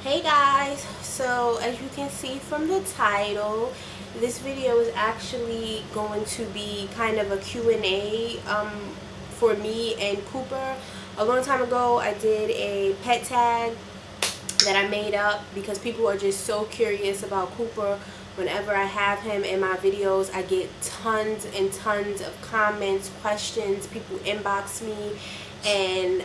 Hey guys, so as you can see from the title, this video is actually going to be kind of a Q&A for me and Cooper. A long time ago I did a pet tag that I made up because people are just so curious about Cooper. Whenever I have him in my videos, I get tons and tons of comments, questions, people inbox me, and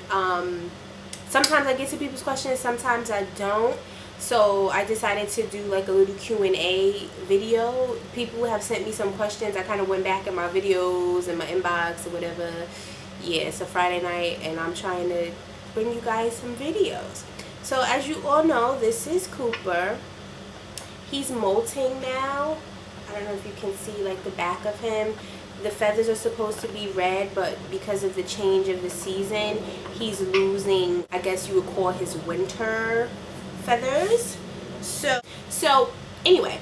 sometimes I get to people's questions, sometimes I don't. So I decided to do like a little Q&A video. People have sent me some questions. I kind of went back in my videos and my inbox or whatever. Yeah, it's a Friday night and I'm trying to bring you guys some videos. So as you all know, this is Cooper. He's molting now. I don't know if you can see like the back of him. The feathers are supposed to be red, but because of the change of the season, he's losing, I guess you would call his winter feathers. So anyway,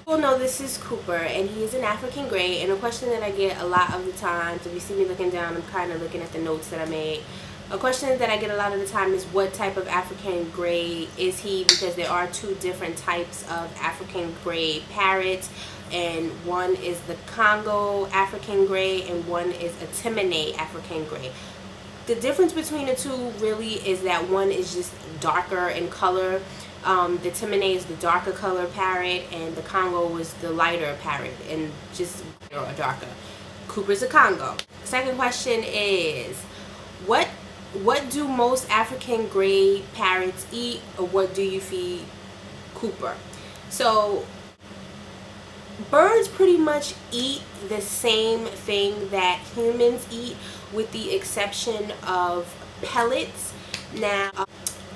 you all know this is Cooper, and he is an African Grey. And a question that I get a lot of the times, if you see me looking down, I'm kind of looking at the notes that I made. A question that I get a lot of the time is what type of African Grey is he, because there are two different types of African Grey parrots, and one is the Congo African Grey and one is a Timene African Grey. The difference between the two really is that one is just darker in color. The Timene is the darker color parrot, and the Congo was the lighter parrot and just darker. Cooper's a Congo. Second question is, what do most African Grey parrots eat, or what do you feed Cooper? So birds pretty much eat the same thing that humans eat, with the exception of pellets. Now,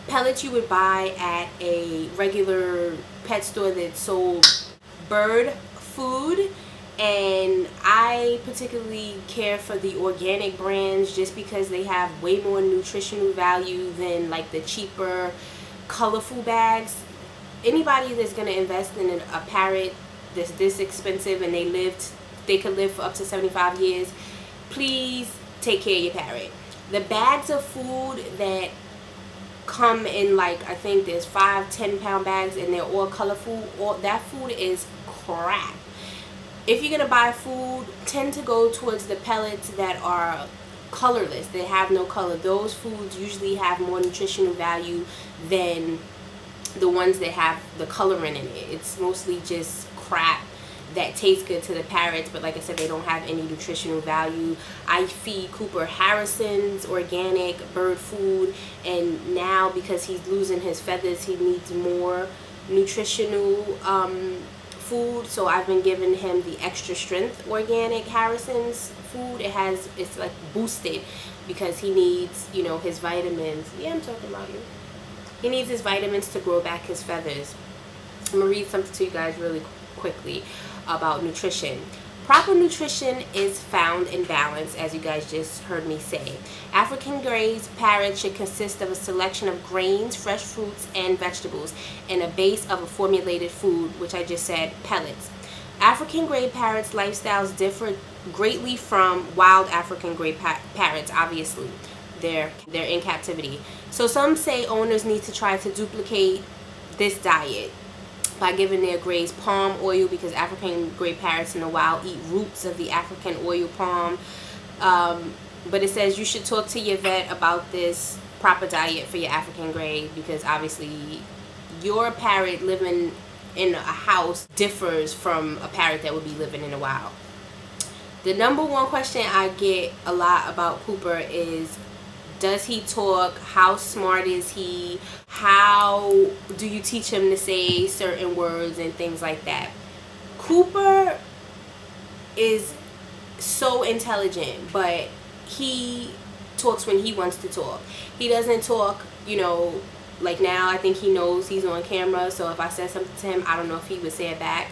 pellets you would buy at a regular pet store that sold bird food, and I particularly care for the organic brands just because they have way more nutritional value than like the cheaper colorful bags. Anybody that's going to invest in a parrot that's this expensive and they could live for up to 75 years, please take care of your parrot. The bags of food that come in, like, I think there's 5-10 pound bags and they're all colorful, that food is crap. If you're gonna buy food, tend to go towards the pellets that are colorless, that have no color. Those foods usually have more nutritional value than the ones that have the coloring in it. It's mostly just crap that tastes good to the parrots, but like I said, they don't have any nutritional value. I feed Cooper Harrison's organic bird food, and now because he's losing his feathers, he needs more nutritional food. So I've been giving him the extra strength organic Harrison's food. It's like boosted because he needs, you know, his vitamins. Yeah, I'm talking about you. He needs his vitamins to grow back his feathers. I'm gonna read something to you guys really quickly about nutrition. Proper nutrition is found in balance, as you guys just heard me say. African Grey parrots should consist of a selection of grains, fresh fruits, and vegetables, and a base of a formulated food, which I just said, pellets. African Grey parrots' lifestyles differ greatly from wild African Grey parrots. Obviously, they're in captivity. So some say owners need to try to duplicate this diet by giving their greys palm oil, because African Grey parrots in the wild eat roots of the African oil palm. But it says you should talk to your vet about this proper diet for your African Grey, because obviously your parrot living in a house differs from a parrot that would be living in the wild. The number one question I get a lot about Cooper is, does he talk? How smart is he? How do you teach him to say certain words and things like that? Cooper is so intelligent, but he talks when he wants to talk. He doesn't talk, you know, like now I think he knows he's on camera, so if I said something to him, I don't know if he would say it back.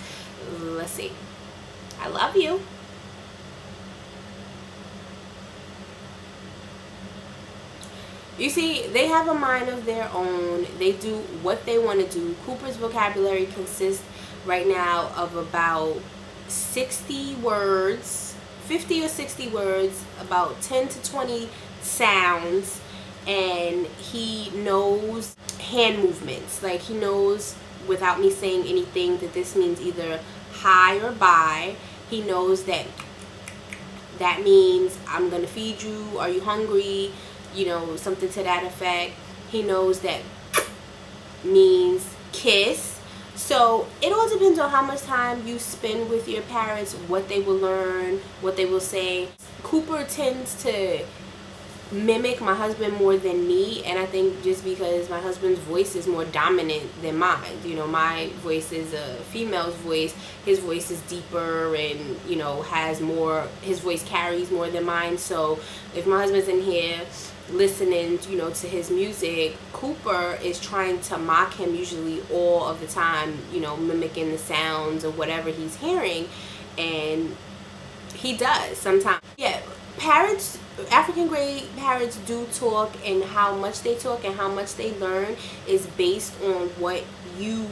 Let's see. I love you. You see, they have a mind of their own. They do what they want to do. Cooper's vocabulary consists right now of about 60 words, 50 or 60 words, about 10 to 20 sounds, and he knows hand movements. Like, he knows without me saying anything that this means either hi or bye. He knows that that means I'm gonna feed you, are you hungry, you know, something to that effect. He knows that means kiss. So it all depends on how much time you spend with your parrots, what they will learn, what they will say. Cooper tends to mimic my husband more than me, and I think just because my husband's voice is more dominant than mine. You know, my voice is a female's voice, his voice is deeper and, you know, has more, his voice carries more than mine. So if my husband's in here listening, you know, to his music, Cooper is trying to mock him usually all of the time, you know, mimicking the sounds of whatever he's hearing, and he does sometimes. Yeah, parrots, African Grey Parrots do talk, and how much they talk and how much they learn is based on what you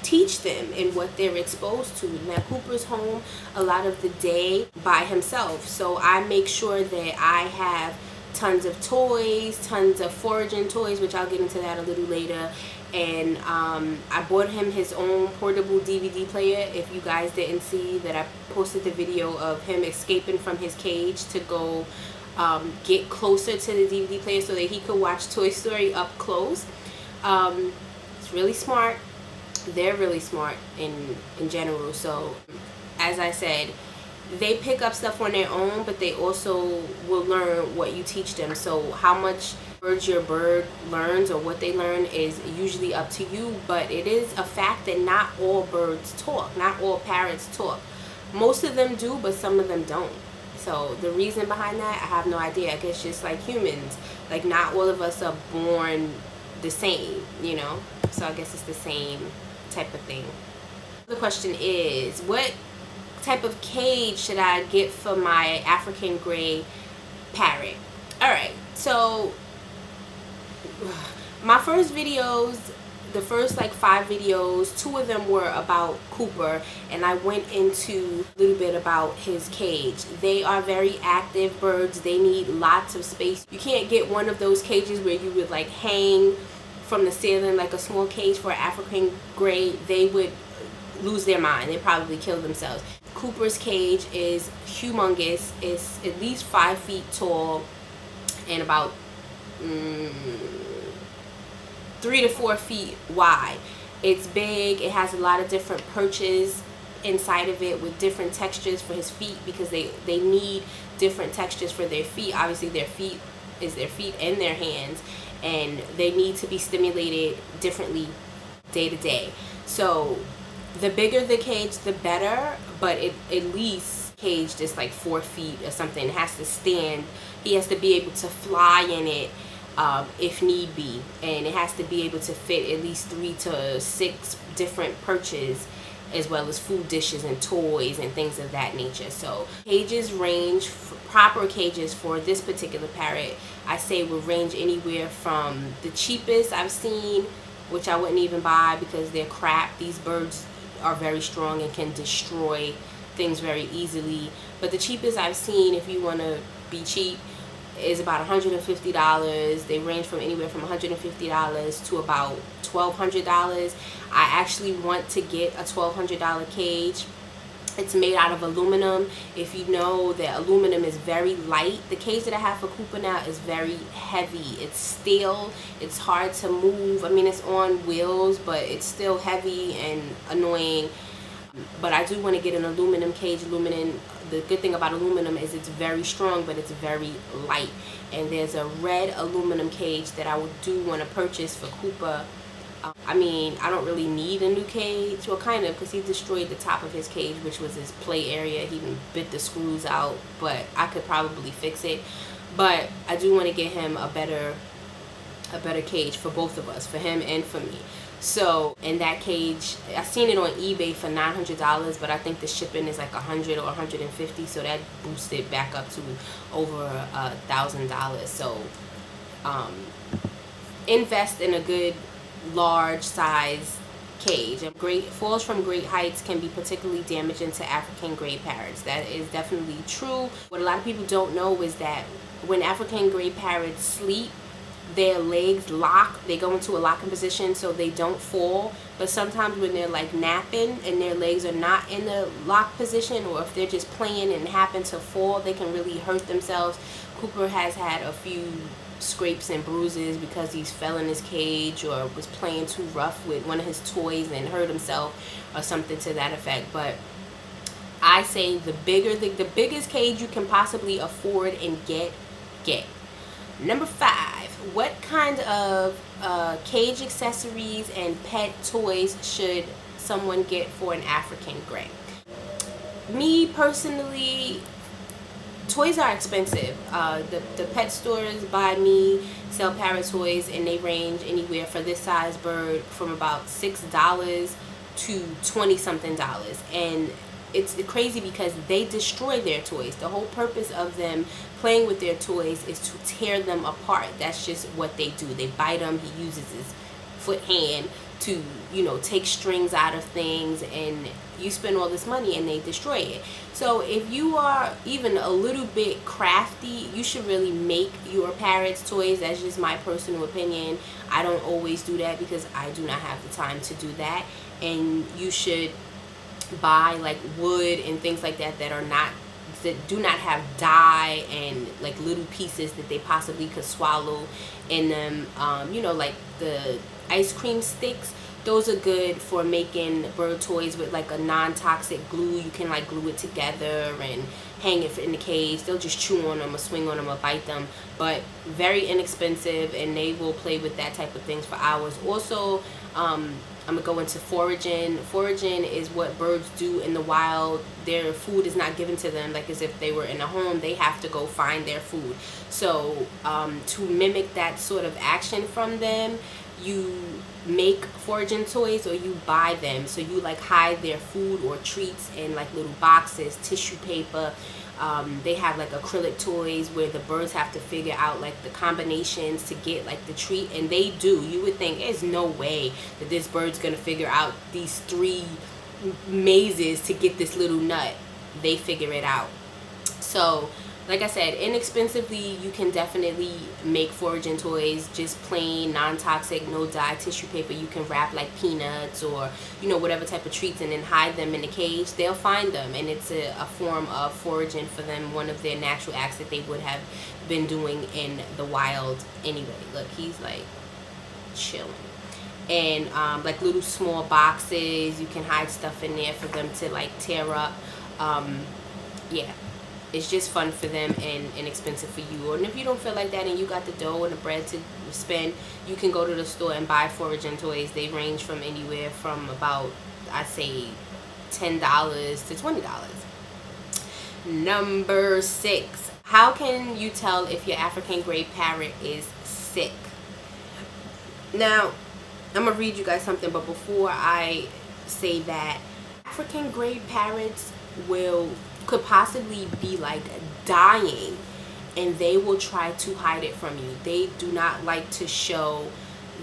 teach them and what they're exposed to. Now, Cooper's home a lot of the day by himself, so I make sure that I have tons of toys, tons of foraging toys, which I'll get into that a little later. And I bought him his own portable DVD player. If you guys didn't see that, I posted the video of him escaping from his cage to go get closer to the DVD player so that he could watch Toy Story up close. It's really smart. They're really smart in general. So as I said, they pick up stuff on their own, but they also will learn what you teach them. So how much words your bird learns or what they learn is usually up to you, but it is a fact that not all birds talk, not all parrots talk. Most of them do, but some of them don't. So the reason behind that, I have no idea. I guess just like humans, like not all of us are born the same, you know? So I guess it's the same type of thing. The question is, what type of cage should I get for my African Grey Parrot? Alright, so my first videos, the first like 5 videos, 2 of them were about Cooper, and I went into a little bit about his cage. They are very active birds. They need lots of space. You can't get one of those cages where you would like hang from the ceiling like a small cage for African Grey. They would lose their mind. They'd probably kill themselves. Cooper's cage is humongous. It's at least 5 feet tall and about 3 to 4 feet wide. It's big. It has a lot of different perches inside of it with different textures for his feet, because they need different textures for their feet. Obviously their feet is their feet and their hands, and they need to be stimulated differently day to day. So the bigger the cage, the better, but at least cage just like 4 feet or something. It has to stand. He has to be able to fly in it if need be, and it has to be able to fit at least 3 to 6 different perches, as well as food dishes and toys and things of that nature. So cages range, proper cages for this particular parrot, I say would range anywhere from the cheapest I've seen, which I wouldn't even buy because they're crap. These birds are very strong and can destroy things very easily, but the cheapest I've seen, if you want to be cheap, is about $150. They range from anywhere from $150 to about $1,200. I actually want to get a $1,200 cage. It's made out of aluminum. If you know that aluminum is very light, the cage that I have for Cooper now is very heavy. It's steel. It's hard to move. I mean, it's on wheels, but it's still heavy and annoying. But I do want to get an aluminum cage. Aluminum, the good thing about aluminum is it's very strong, but it's very light. And there's a red aluminum cage that I do want to purchase for Cooper. I mean, I don't really need a new cage, well, kind of, because he destroyed the top of his cage, which was his play area. He even bit the screws out, but I could probably fix it. But I do want to get him a better cage for both of us, for him and for me. So in that cage, I seen it on eBay for $900, but I think the shipping is like $100 or $150, so that boosted back up to over $1,000. So invest in a good large size cage. Falls from great heights can be particularly damaging to African Grey Parrots. That is definitely true. What a lot of people don't know is that when African Grey Parrots sleep, their legs lock. They go into a locking position so they don't fall. But sometimes when they're like napping and their legs are not in the lock position, or if they're just playing and happen to fall, they can really hurt themselves. Cooper has had a few scrapes and bruises because he fell in his cage or was playing too rough with one of his toys and hurt himself or something to that effect. But I say the biggest cage you can possibly afford and get. Number 5, what kind of cage accessories and pet toys should someone get for an African Grey? Me personally, toys are expensive. The pet stores by me sell parrot toys, and they range anywhere for this size bird from about $6 to $20 something. And it's crazy because they destroy their toys. The whole purpose of them playing with their toys is to tear them apart. That's just what they do. They bite them. He uses his foot hand to, you know, take strings out of things, and you spend all this money and they destroy it. So if you are even a little bit crafty, you should really make your parrot's toys. That's just my personal opinion. I don't always do that because I do not have the time to do that. And you should buy like wood and things like that that do not have dye and like little pieces that they possibly could swallow in them. You know, like the ice cream sticks, those are good for making bird toys with like a non-toxic glue. You can like glue it together and hang it in the cage. They'll just chew on them or swing on them or bite them, but very inexpensive, and they will play with that type of things for hours. Also, I'm gonna go into foraging. Foraging is what birds do in the wild. Their food is not given to them like as if they were in a home. They have to go find their food. So to mimic that sort of action from them, you make foraging toys or you buy them. So you like hide their food or treats in like little boxes, tissue paper. They have like acrylic toys where the birds have to figure out like the combinations to get like the treat, and they do. You would think there's no way that this bird's gonna figure out these 3 mazes to get this little nut. They figure it out. So like I said, inexpensively, you can definitely make foraging toys, just plain, non-toxic, no dye tissue paper. You can wrap like peanuts or, you know, whatever type of treats, and then hide them in a cage. They'll find them, and it's a form of foraging for them, one of their natural acts that they would have been doing in the wild anyway. Look, he's like chilling. And like little small boxes, you can hide stuff in there for them to like tear up. Yeah. It's just fun for them and inexpensive for you. And if you don't feel like that and you got the dough and the bread to spend, you can go to the store and buy foraging toys. They range from anywhere from about, I'd say, $10 to $20. Number 6. How can you tell if your African Grey Parrot is sick? Now, I'm going to read you guys something, but before I say that, African Grey Parrots could possibly be like dying, and they will try to hide it from you. They do not like to show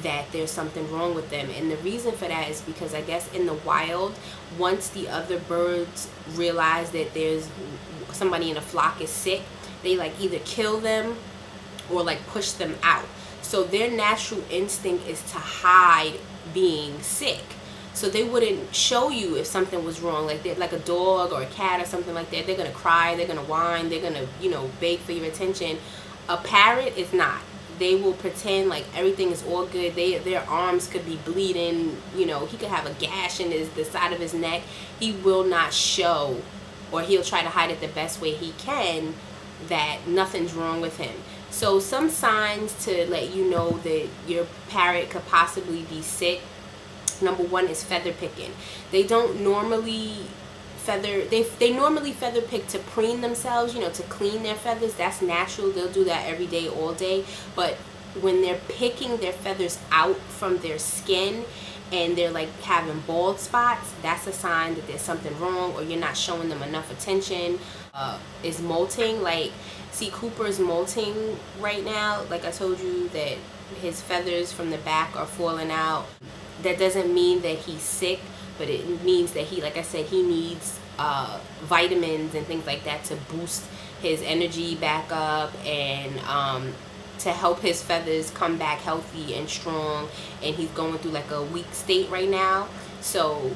that there's something wrong with them, and the reason for that is because I guess in the wild, once the other birds realize that there's somebody in a flock is sick, they like either kill them or like push them out. So their natural instinct is to hide being sick. So they wouldn't show you if something was wrong, like a dog or a cat or something like that. They're gonna cry, they're gonna whine, they're gonna, you know, beg for your attention. A parrot is not. They will pretend like everything is all good. Their arms could be bleeding. You know, he could have a gash in the side of his neck. He will not show, or he'll try to hide it the best way he can, that nothing's wrong with him. So some signs to let you know that your parrot could possibly be sick. Number 1 is feather picking. They don't normally feather, they normally feather pick to preen themselves, you know, to clean their feathers. That's natural. They'll do that every day, all day. But when they're picking their feathers out from their skin and they're like having bald spots, that's a sign that there's something wrong, or you're not showing them enough attention. Is molting. Like, see, Cooper's molting right now. Like I told you that his feathers from the back are falling out. That doesn't mean that he's sick, but it means that he, like I said, he needs vitamins and things like that to boost his energy back up, and to help his feathers come back healthy and strong, and he's going through like a weak state right now. So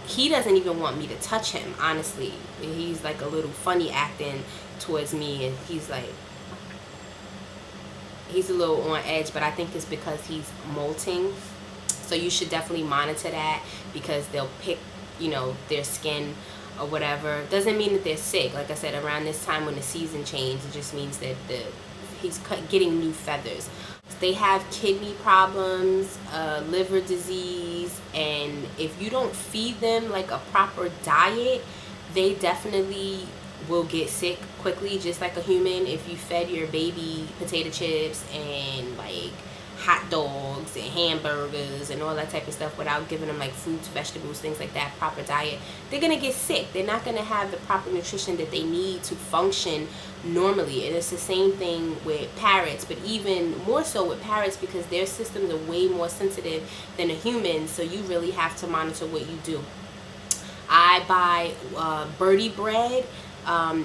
he doesn't even want me to touch him, honestly. He's like a little funny acting towards me, and he's a little on edge, but I think it's because he's molting. So you should definitely monitor that, because they'll pick, you know, their skin or whatever. Doesn't mean that they're sick. Like I said, around this time when the season changes, it just means that he's getting new feathers. They have kidney problems, liver disease, and if you don't feed them like a proper diet, they definitely will get sick quickly, just like a human. If you fed your baby potato chips and like hot dogs and hamburgers and all that type of stuff without giving them like fruits, vegetables, things like that, proper diet, they're gonna get sick. They're not gonna have the proper nutrition that they need to function normally. And it's the same thing with parrots, but even more so with parrots, because their systems are way more sensitive than a human. So you really have to monitor what you do. I buy birdie bread.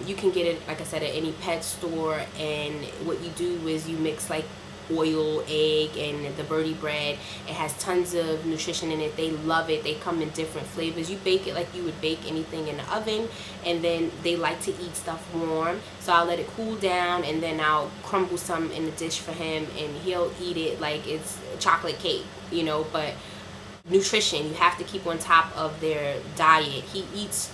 You can get it, like I said, at any pet store, and what you do is you mix like oil, egg, and the birdie bread. It has tons of nutrition in it. They love it. They come in different flavors. You bake it like you would bake anything in the oven, and then they like to eat stuff warm. So I'll let it cool down, and then I'll crumble some in the dish for him, and he'll eat it like it's chocolate cake, you know. But nutrition, you have to keep on top of their diet. He eats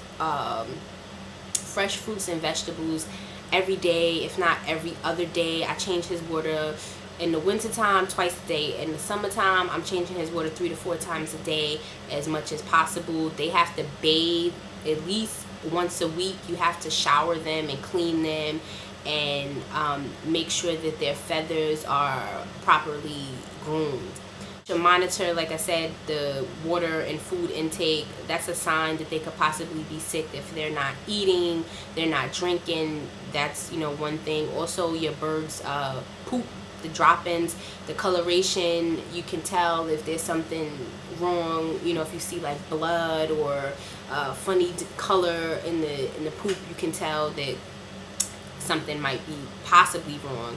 fresh fruits and vegetables every day, if not every other day. I change his water in the wintertime twice a day. In the summertime, I'm changing his water 3 to 4 times a day as much as possible. They have to bathe at least once a week. You have to shower them and clean them, and make sure that their feathers are properly groomed. To monitor, like I said, the water and food intake. That's a sign that they could possibly be sick if they're not eating, they're not drinking. That's, you know, one thing. Also, your birds poop, the drop-ins, the coloration. You can tell if there's something wrong. You know, if you see like blood or funny color in the poop, you can tell that something might be possibly wrong.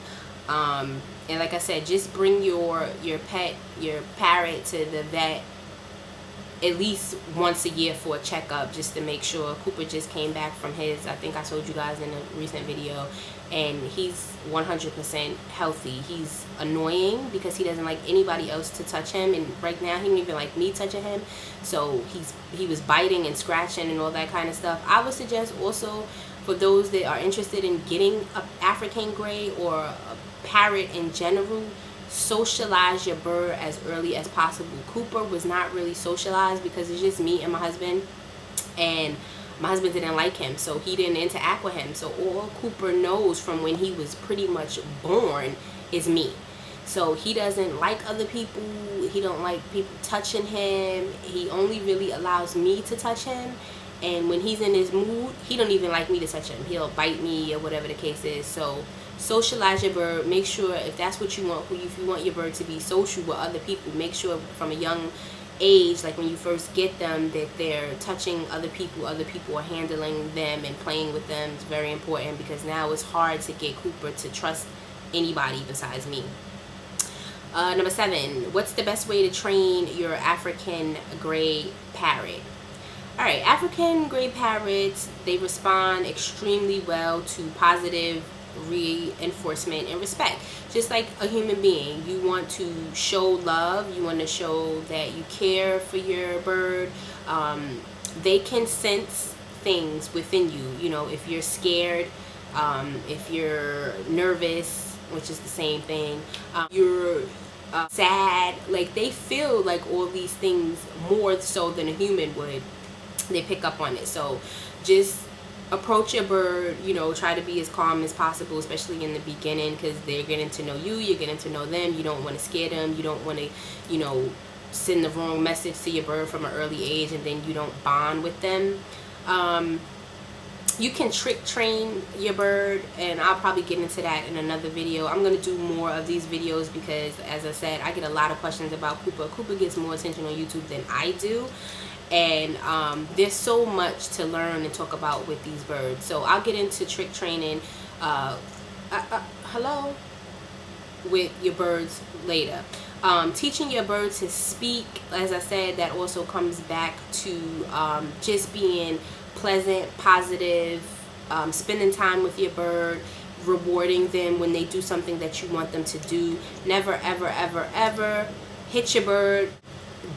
And like I said, just bring your pet, your parrot, to the vet at least once a year for a checkup, just to make sure. Cooper just came back from his, I think I showed you guys in a recent video, and he's 100% healthy. He's annoying because he doesn't like anybody else to touch him, and right now he don't even like me touching him. So he was biting and scratching and all that kind of stuff. I would suggest also, for those that are interested in getting an African Grey or a parrot in general, socialize your bird as early as possible. Cooper was not really socialized because it's just me and my husband, and my husband didn't like him, so he didn't interact with him. So all Cooper knows from when he was pretty much born is me. So he doesn't like other people. He don't like people touching him. He only really allows me to touch him. And when he's in his mood, he don't even like me to touch him. He'll bite me or whatever the case is. So socialize your bird. Make sure, if that's what you want, if you want your bird to be social with other people, make sure from a young age, like when you first get them, that they're touching other people are handling them and playing with them. It's very important, because now it's hard to get Cooper to trust anybody besides me. Number 7, what's the best way to train your African Grey Parrot? Alright, African Grey Parrots, they respond extremely well to positive reinforcement and respect. Just like a human being, you want to show love, you want to show that you care for your bird. They can sense things within you. You know, if you're scared, if you're nervous, which is the same thing, you're sad, like they feel like all these things more so than a human would. They pick up on it. So just approach your bird, you know, try to be as calm as possible, especially in the beginning, because they're getting to know you, you're getting to know them. You don't want to scare them. You don't want to, you know, send the wrong message to your bird from an early age, and then you don't bond with them. You can trick train your bird, and I'll probably get into that in another video. I'm going to do more of these videos because, as I said, I get a lot of questions about Cooper. Cooper gets more attention on YouTube than I do. And there's so much to learn and talk about with these birds. So I'll get into trick training. Hello? with your birds later. Teaching your bird to speak, as I said, that also comes back to just being pleasant, positive, spending time with your bird, rewarding them when they do something that you want them to do. Never, ever, ever, ever hit your bird.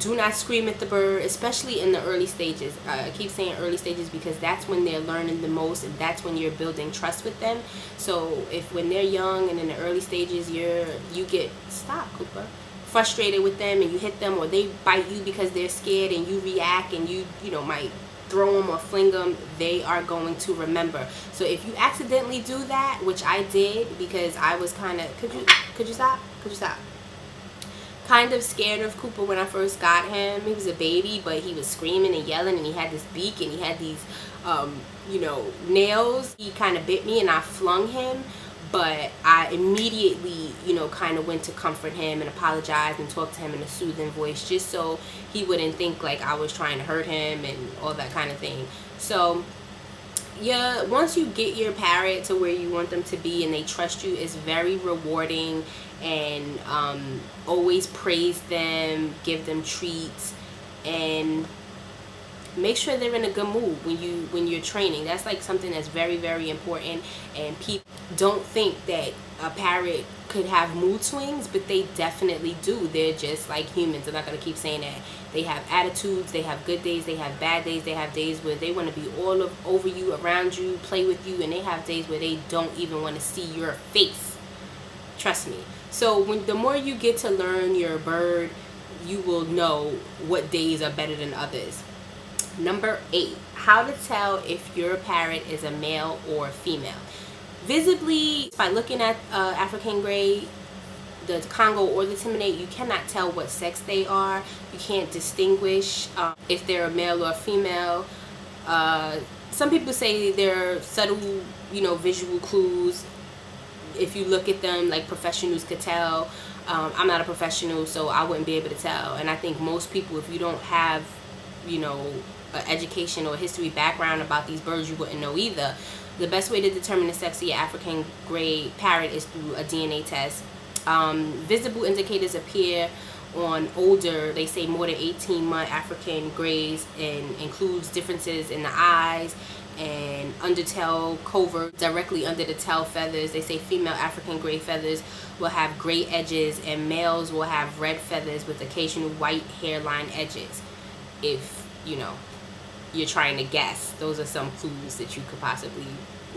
Do not scream at the bird, especially in the early stages. I keep saying early stages because that's when they're learning the most, and that's when you're building trust with them. So if when they're young and in the early stages you get, stop Cooper, frustrated with them and you hit them, or they bite you because they're scared and you react and you might throw them or fling them, they are going to remember. So if you accidentally do that, which I did because I was kind of, could you stop? Kind of scared of Cooper when I first got him. He was a baby, but he was screaming and yelling, and he had this beak, and he had these nails. He kind of bit me and I flung him, but I immediately kind of went to comfort him and apologize and talk to him in a soothing voice, just so he wouldn't think like I was trying to hurt him and all that kind of thing. So yeah, once you get your parrot to where you want them to be and they trust you, it's very rewarding. And always praise them, give them treats, and make sure they're in a good mood when you're training. That's like something that's very, very important. And people don't think that a parrot could have mood swings, but they definitely do. They're just like humans. I'm not going to keep saying that. They have attitudes, they have good days, they have bad days, they have days where they want to be all over you, around you, play with you, and they have days where they don't even want to see your face. Trust me. So the more you get to learn your bird, you will know what days are better than others. Number 8, how to tell if your parrot is a male or female. Visibly, by looking at African Grey, the Congo or the Timidate, you cannot tell what sex they are. You can't distinguish if they're a male or a female. Some people say they're subtle, visual clues. If you look at them, like professionals could tell. I'm not a professional, so I wouldn't be able to tell. And I think most people, if you don't have, an education or history background about these birds, you wouldn't know either. The best way to determine the sex of your African Grey Parrot is through a DNA test. Visible indicators appear on older, they say more than 18-month African Greys, and includes differences in the eyes and undertail covert directly under the tail feathers. They say female African Grey feathers will have gray edges and males will have red feathers with occasional white hairline edges. If you're trying to guess, those are some clues that you could possibly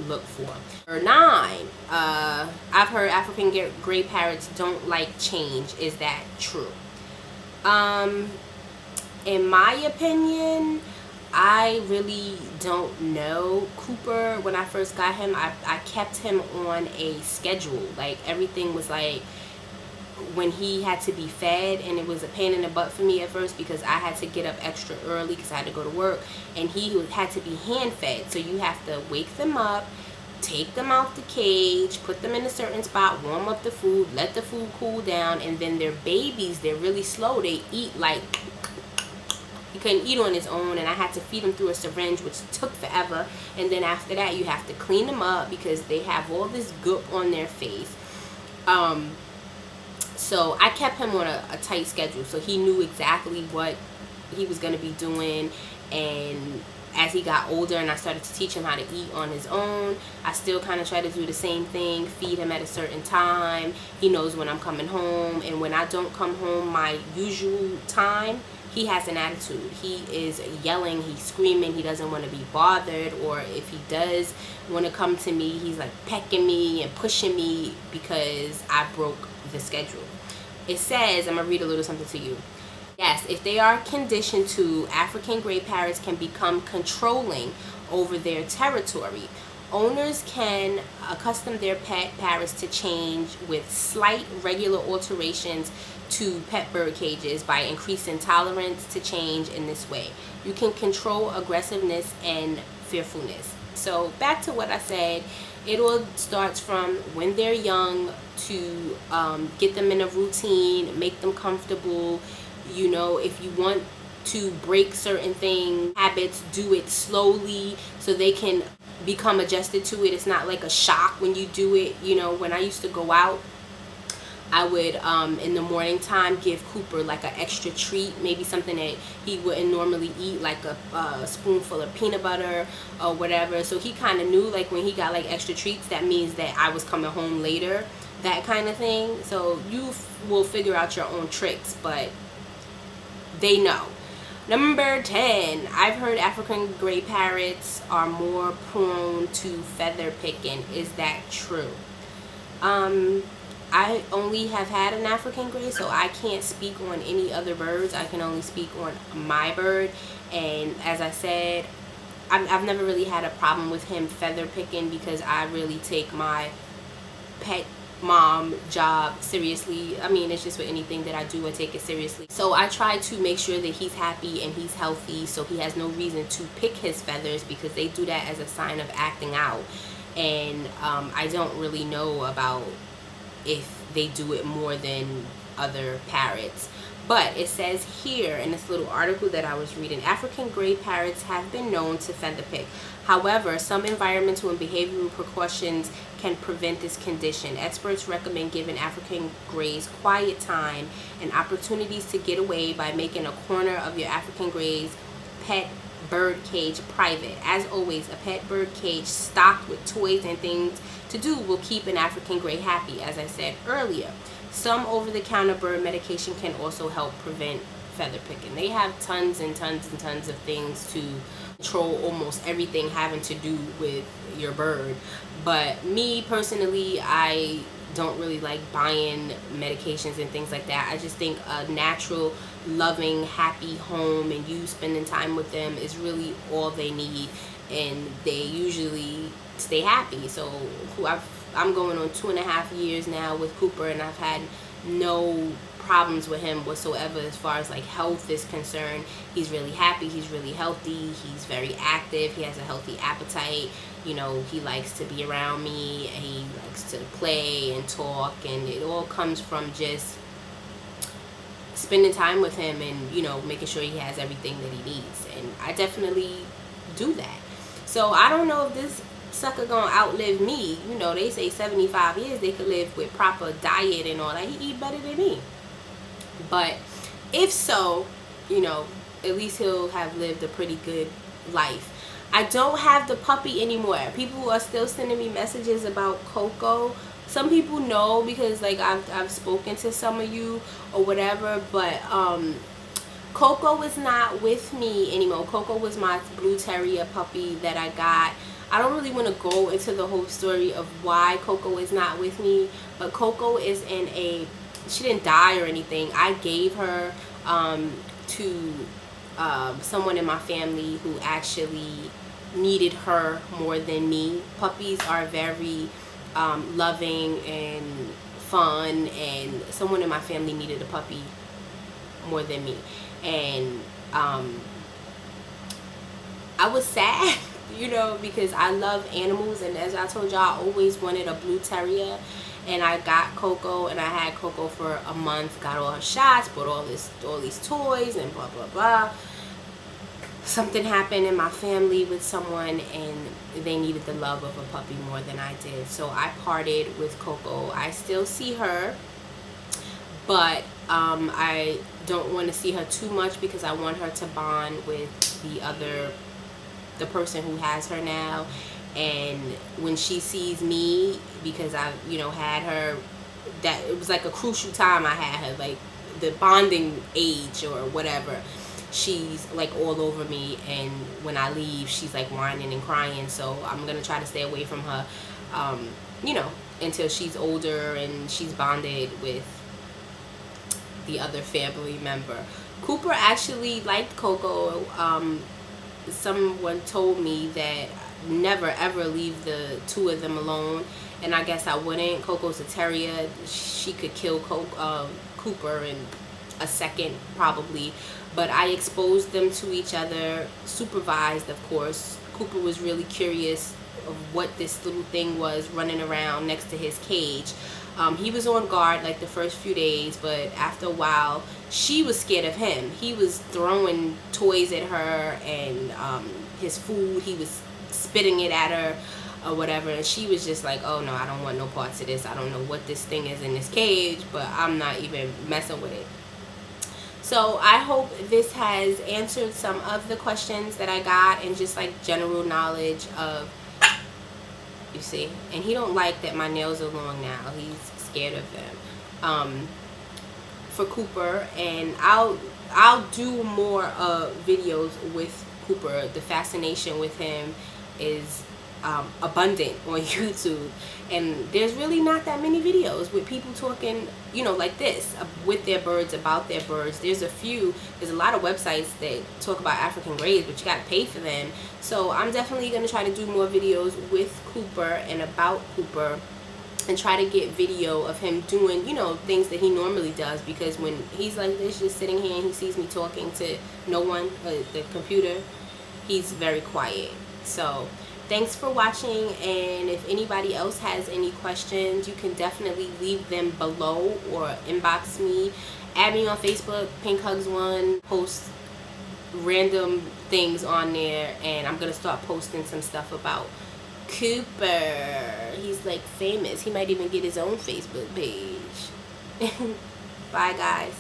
look for. Number 9, I've heard African Grey Parrots don't like change. Is that true? In my opinion, I really don't know. Cooper, when I first got him, I kept him on a schedule. Like, everything was like, when he had to be fed, and it was a pain in the butt for me at first because I had to get up extra early because I had to go to work, and he had to be hand fed. So you have to wake them up, take them out the cage, put them in a certain spot, warm up the food, let the food cool down, and then they're babies, they're really slow, they eat like, he couldn't eat on his own, and I had to feed him through a syringe, which took forever. And then after that, you have to clean them up because they have all this goop on their face. So I kept him on a tight schedule, so he knew exactly what he was going to be doing. And as he got older and I started to teach him how to eat on his own, I still kind of try to do the same thing, feed him at a certain time. He knows when I'm coming home, and when I don't come home my usual time, he has an attitude. He is yelling, he's screaming, he doesn't want to be bothered, or if he does want to come to me, he's like pecking me and pushing me because I broke the schedule. It says, I'm going to read a little something to you. Yes, if they are conditioned to, African Grey Parrots can become controlling over their territory. Owners can accustom their pet parrots to change with slight regular alterations to pet bird cages by increasing tolerance to change in this way. You can control aggressiveness and fearfulness. So back to what I said, it all starts from when they're young to get them in a routine, make them comfortable. If you want to break certain habits, do it slowly so they can become adjusted to it. It's not like a shock when you do it. When I used to go out, I would, in the morning time, give Cooper like an extra treat, maybe something that he wouldn't normally eat, like a spoonful of peanut butter or whatever. So he kind of knew, like, when he got like extra treats, that means that I was coming home later, that kind of thing. So you will figure out your own tricks, but they know. Number 10, I've heard African Grey Parrots are more prone to feather picking. Is that true? I only have had an African Grey, so I can't speak on any other birds. I can only speak on my bird. And as I said, I've never really had a problem with him feather picking, because I really take my pet mom job seriously. I mean, it's just with anything that I do, I take it seriously. So I try to make sure that he's happy and he's healthy, so he has no reason to pick his feathers, because they do that as a sign of acting out. And I don't really know about if they do it more than other parrots. But it says here in this little article that I was reading, African Grey Parrots have been known to feather pick. However, some environmental and behavioral precautions can prevent this condition. Experts recommend giving African Greys quiet time and opportunities to get away by making a corner of your African Grey's pet bird cage private. As always, a pet bird cage stocked with toys and things to do will keep an African Grey happy, as I said earlier. Some over-the-counter bird medication can also help prevent feather picking. They have tons and tons and tons of things to control almost everything having to do with your bird. But me personally, I don't really like buying medications and things like that. I just think a natural, loving, happy home and you spending time with them is really all they need, and they usually stay happy. So I'm going on 2.5 years now with Cooper, and I've had no problems with him whatsoever as far as like health is concerned. He's really happy, he's really healthy, he's very active, he has a healthy appetite. You know, he likes to be around me, and he likes to play and talk, and it all comes from just spending time with him and, you know, making sure he has everything that he needs. And I definitely do that. So I don't know if this sucker gonna outlive me. You know, they say 75 years they could live with proper diet and all that. He eat better than me. But if so, you know, at least he'll have lived a pretty good life. I don't have the puppy anymore. People are still sending me messages about Coco. Some people know because like I've spoken to some of you or whatever, but Coco is not with me anymore. Coco was my blue terrier puppy that I got. I don't really want to go into the whole story of why Coco is not with me, but Coco is in a, she didn't die or anything. I gave her to someone in my family who actually needed her more than me. Puppies are very loving and fun, and someone in my family needed a puppy more than me. And I was sad, you know, because I love animals, and as I told y'all, I always wanted a blue terrier. And I got Coco, and I had Coco for a month, got all her shots, bought all these toys and blah blah blah. Something happened in my family with someone, and they needed the love of a puppy more than I did. So I parted with Coco. I still see her, but I don't want to see her too much because I want her to bond with the person who has her now. And when she sees me, because I've, you know, had her, that it was like a crucial time I had her, like the bonding age or whatever. She's like all over me, and when I leave she's like whining and crying. So I'm gonna try to stay away from her, you know, until she's older and she's bonded with the other family member. Cooper actually liked Coco. Someone told me that never ever leave the two of them alone, and I guess I wouldn't. Coco's a terrier. She could kill Cooper in a second probably, but I exposed them to each other, supervised of course. Cooper was really curious of what this little thing was running around next to his cage. He was on guard like the first few days, but after a while she was scared of him. He was throwing toys at her and his food, he was spitting it at her. or whatever, and she was just like, oh no, I don't want no parts of this. I don't know what this thing is in this cage, but I'm not even messing with it. So I hope this has answered some of the questions that I got, and just like general knowledge of, you see, and he don't like that my nails are long now. He's scared of them. For Cooper, and I'll do more videos with Cooper. The fascination with him is abundant on YouTube, and there's really not that many videos with people talking, you know, like this, with their birds, about their birds. There's a lot of websites that talk about African Greys, but you gotta pay for them. So I'm definitely gonna try to do more videos with Cooper and about Cooper, and try to get video of him doing, you know, things that he normally does, because when he's like this, just sitting here, and he sees me talking to no one, the computer, he's very quiet. So thanks for watching, and if anybody else has any questions, you can definitely leave them below or inbox me. Add me on Facebook, Pink Hugs 1, post random things on there, and I'm gonna start posting some stuff about Cooper. He's like famous. He might even get his own Facebook page. Bye guys.